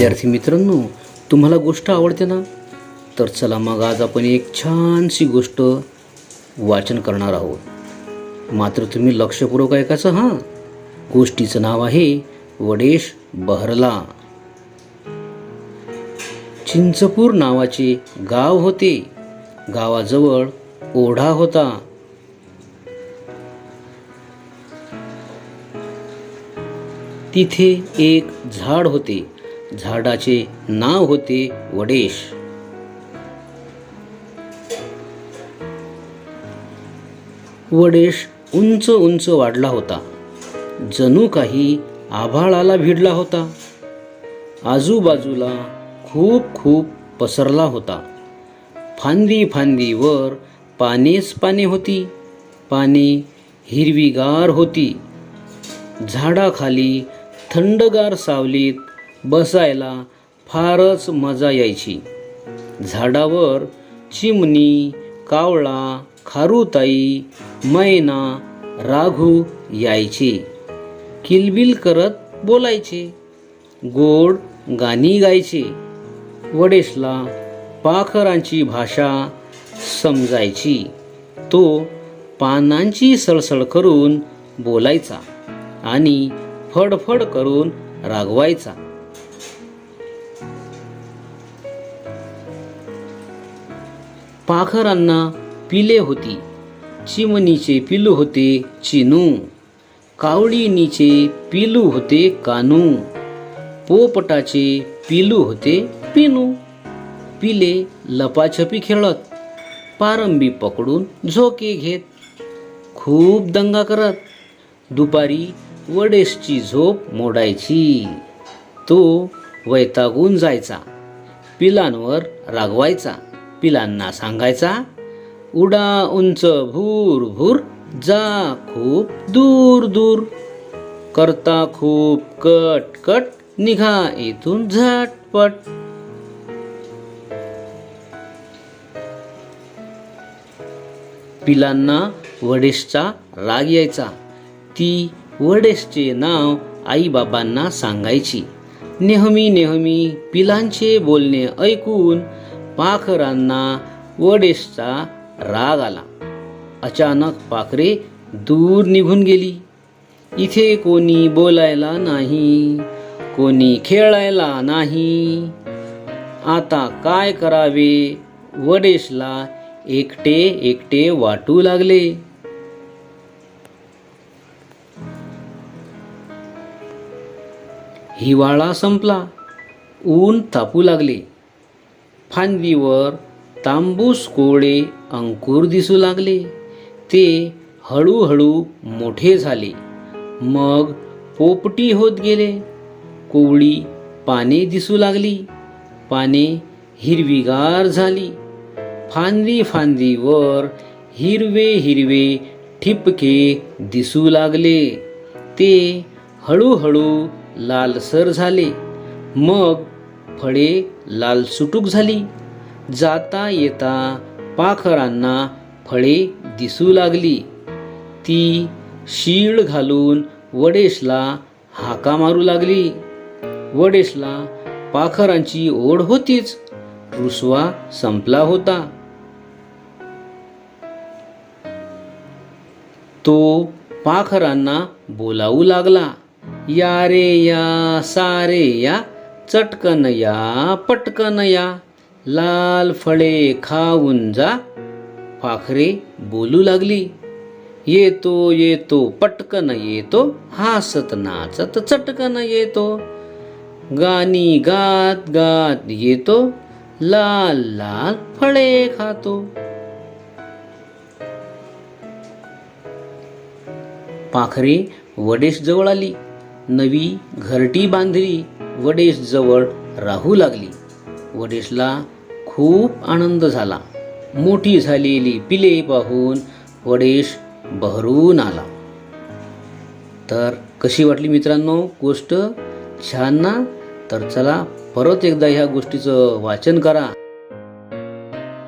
विद्यार्थी मित्रांनो, तुम्हाला गोष्ट आवडते ना? तर चला मग आज आपण एक छानशी गोष्ट वाचन करणार आहोत. मात्र तुम्ही लक्षपूर्वक ऐकायचं हां. गोष्टीचं नाव आहे वडेश बहरला. चिंचपूर नावाचे गाव होते. गावाजवळ ओढा होता. तिथे एक झाड होते. झाडाचे नाव होते वडेश. वडेश उंच उंच वाढला होता. जणू काही आभाळाला भिडला होता. आजूबाजूला खूप खूप पसरला होता. फांदी फांदीवर पानेच पाने होती. पाने हिरवीगार होती. झाडाखाली थंडगार सावलीत बसायला फारच मजा यायची. झाडावर चिमणी, कावळा, खारुताई, मैना, राघू यायचे. किलबिल करत बोलायचे. गोड गाणी गायचे. वडेशला पाखरांची भाषा समजायची. तो पानांची सळसळ करून बोलायचा आणि फडफड करून रागवायचा. पाखरांना पिले होती. चिमणीचे पिलू होते चिनू. कावळीनीचे पिलू होते कानू. पोपटाचे पिलू होते पिनू. पिले लपाछपी खेळत, पारंबी पकडून झोके घेत, खूप दंगा करत दुपारी वडेशची झोप मोडायची. तो वैतागून जायचा. पिलांवर रागवायचा. पिलांना सांगायचा, उडा उंच भूर भूर, जा खूप दूर दूर, करता खूप कट कट, निघा इथून झटपट. पिलांना वडेशचा राग यायचा. ती वडेशचे नाव आईबाबांना सांगायची. नेहमी नेहमी पिलांचे बोलणे ऐकून पाखरांना वडेशचा राग आला. अचानक पाखरे दूर निघून गेली. इथे कोणी बोलायला नाही, कोणी खेळायला नाही. आता काय करावे? वडेशला एकटे एकटे वाटू लागले. हिवाळा संपला. ऊन तापू लागले. फांदीवर तांबूस कोवळे अंकुर दिसू लागले. ते हळूहळू मोठे झाले. मग पोपटी होत गेले. कोवळी पाने दिसू लागली. पाने हिरवीगार झाली. फांदी फांदीवर हिरवे हिरवे ठिपके दिसू लागले. ते हळूहळू लालसर झाले. मग फळे लालसुटूक झाली. जाता येता पाखरांना फळे दिसू लागली. ती शीळ घालून वडेशला हाका मारू लागली. वडेशला पाखरांची ओढ होतीच. रुसवा संपला होता. तो पाखरांना बोलावू लागला, या रे या, सारे या, चटकन या, पटकन या, लाल फळे खाऊन जा. पाखरे बोलू लागली, येतो येतो, पटकन येतो, हसत नाचत चटकन येतो, गाणी गात गात येतो, लाल लाल फळे खातो. पाखरे वडेश जवळ आली. नवी घरटी बांधली. वडेश जवळ राहू लागली. वडेशला खूप आनंद झाला. मोठी झालेली पिले पाहून वडेश बहरून आला. तर कशी वाटली मित्रांनो गोष्ट? छान ना? तर चला परत एकदा ह्या गोष्टीचं वाचन करा.